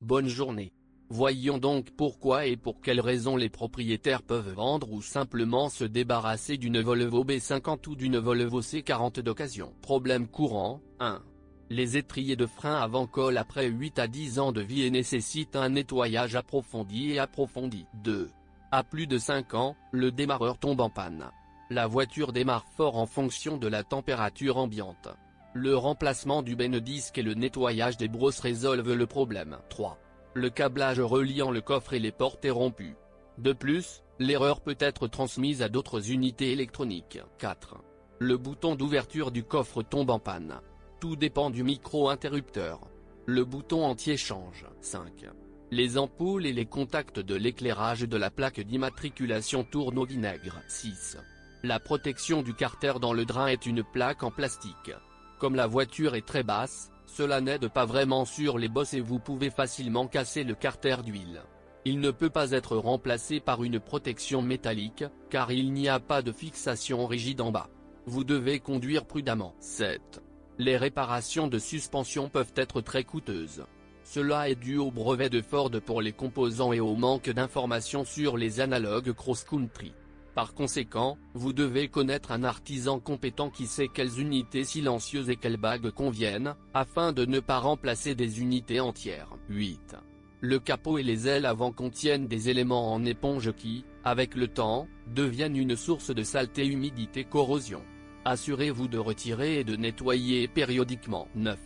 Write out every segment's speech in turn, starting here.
Bonne journée. Voyons donc pourquoi et pour quelles raisons les propriétaires peuvent vendre ou simplement se débarrasser d'une Volvo B50 ou d'une Volvo C40 d'occasion. Problème courant, 1. Les étriers de frein avant collent après 8 à 10 ans de vie et nécessitent un nettoyage approfondi. 2. À plus de 5 ans, le démarreur tombe en panne. La voiture démarre fort en fonction de la température ambiante. Le remplacement du benne-disque et le nettoyage des brosses résolvent le problème. 3. Le câblage reliant le coffre et les portes est rompu. De plus, l'erreur peut être transmise à d'autres unités électroniques. 4. Le bouton d'ouverture du coffre tombe en panne. Tout dépend du micro-interrupteur. Le bouton entier change. 5. Les ampoules et les contacts de l'éclairage de la plaque d'immatriculation tournent au vinaigre. 6. La protection du carter dans le drain est une plaque en plastique. Comme la voiture est très basse, cela n'aide pas vraiment sur les bosses et vous pouvez facilement casser le carter d'huile. Il ne peut pas être remplacé par une protection métallique, car il n'y a pas de fixation rigide en bas. Vous devez conduire prudemment. 7. Les réparations de suspension peuvent être très coûteuses. Cela est dû au brevet de Ford pour les composants et au manque d'informations sur les analogues cross-country. Par conséquent, vous devez connaître un artisan compétent qui sait quelles unités silencieuses et quelles bagues conviennent, afin de ne pas remplacer des unités entières. 8. Le capot et les ailes avant contiennent des éléments en éponge qui, avec le temps, deviennent une source de saleté, humidité, corrosion. Assurez-vous de retirer et de nettoyer périodiquement. 9.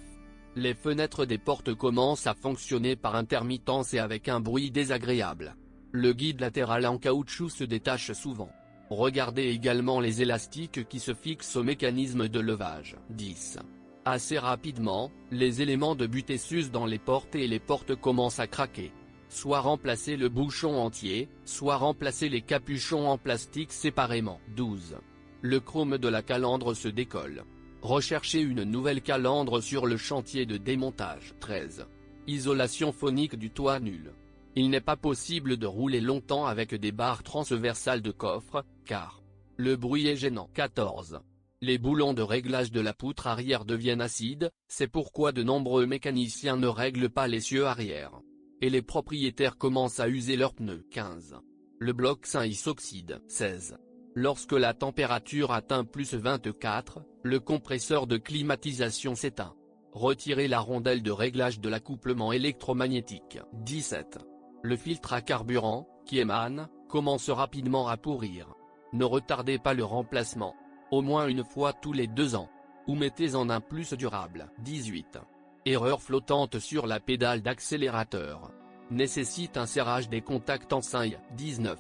Les fenêtres des portes commencent à fonctionner par intermittence et avec un bruit désagréable. Le guide latéral en caoutchouc se détache souvent. Regardez également les élastiques qui se fixent au mécanisme de levage. 10. Assez rapidement, les éléments de butée s'usent dans les portes et les portes commencent à craquer. Soit remplacez le bouchon entier, soit remplacez les capuchons en plastique séparément. 12. Le chrome de la calandre se décolle. Recherchez une nouvelle calandre sur le chantier de démontage. 13. Isolation phonique du toit nulle. Il n'est pas possible de rouler longtemps avec des barres transversales de coffre, car le bruit est gênant. 14. Les boulons de réglage de la poutre arrière deviennent acides, c'est pourquoi de nombreux mécaniciens ne règlent pas l'essieu arrière. Et les propriétaires commencent à user leurs pneus. 15. Le bloc sain s'oxyde. 16. Lorsque la température atteint plus 24, le compresseur de climatisation s'éteint. Retirez la rondelle de réglage de l'accouplement électromagnétique. 17. Le filtre à carburant, qui émane, commence rapidement à pourrir. Ne retardez pas le remplacement. Au moins une fois tous les 2 ans. Ou mettez-en un plus durable. 18. Erreur flottante sur la pédale d'accélérateur. Nécessite un serrage des contacts en cingle. 19.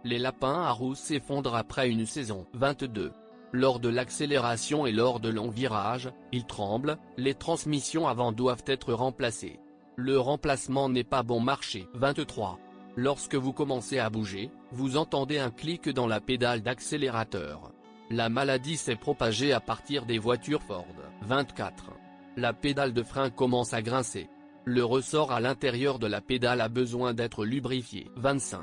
Les lapins à roues s'effondrent après une saison. 22. Lors de l'accélération et lors de longs virages, ils tremblent, les transmissions avant doivent être remplacées. Le remplacement n'est pas bon marché. 23. Lorsque vous commencez à bouger, vous entendez un clic dans la pédale d'accélérateur. La maladie s'est propagée à partir des voitures Ford. 24. La pédale de frein commence à grincer. Le ressort à l'intérieur de la pédale a besoin d'être lubrifié. 25.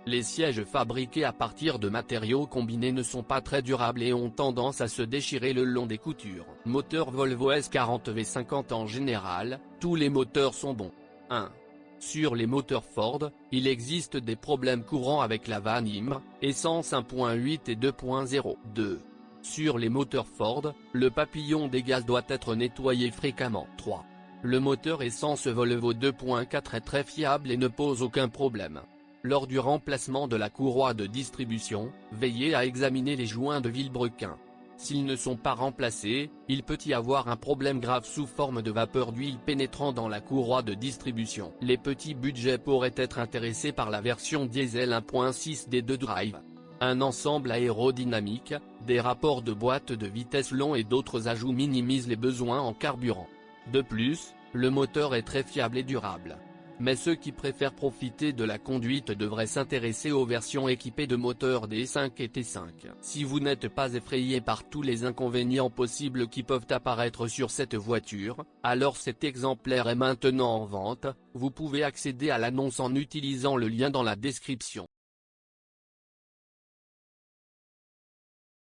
Les sièges fabriqués à partir de matériaux combinés ne sont pas très durables et ont tendance à se déchirer le long des coutures. Moteur Volvo S40 V50. En général, tous les moteurs sont bons. 1. Sur les moteurs Ford, il existe des problèmes courants avec la vanne IMR, essence 1.8 et 2.0. 2. Sur les moteurs Ford, le papillon des gaz doit être nettoyé fréquemment. 3. Le moteur essence Volvo 2.4 est très fiable et ne pose aucun problème. Lors du remplacement de la courroie de distribution, veillez à examiner les joints de vilebrequin. S'ils ne sont pas remplacés, il peut y avoir un problème grave sous forme de vapeur d'huile pénétrant dans la courroie de distribution. Les petits budgets pourraient être intéressés par la version diesel 1.6 D2 Drive. Un ensemble aérodynamique, des rapports de boîte de vitesse longs et d'autres ajouts minimisent les besoins en carburant. De plus, le moteur est très fiable et durable. Mais ceux qui préfèrent profiter de la conduite devraient s'intéresser aux versions équipées de moteurs D5 et T5. Si vous n'êtes pas effrayé par tous les inconvénients possibles qui peuvent apparaître sur cette voiture, alors cet exemplaire est maintenant en vente. Vous pouvez accéder à l'annonce en utilisant le lien dans la description.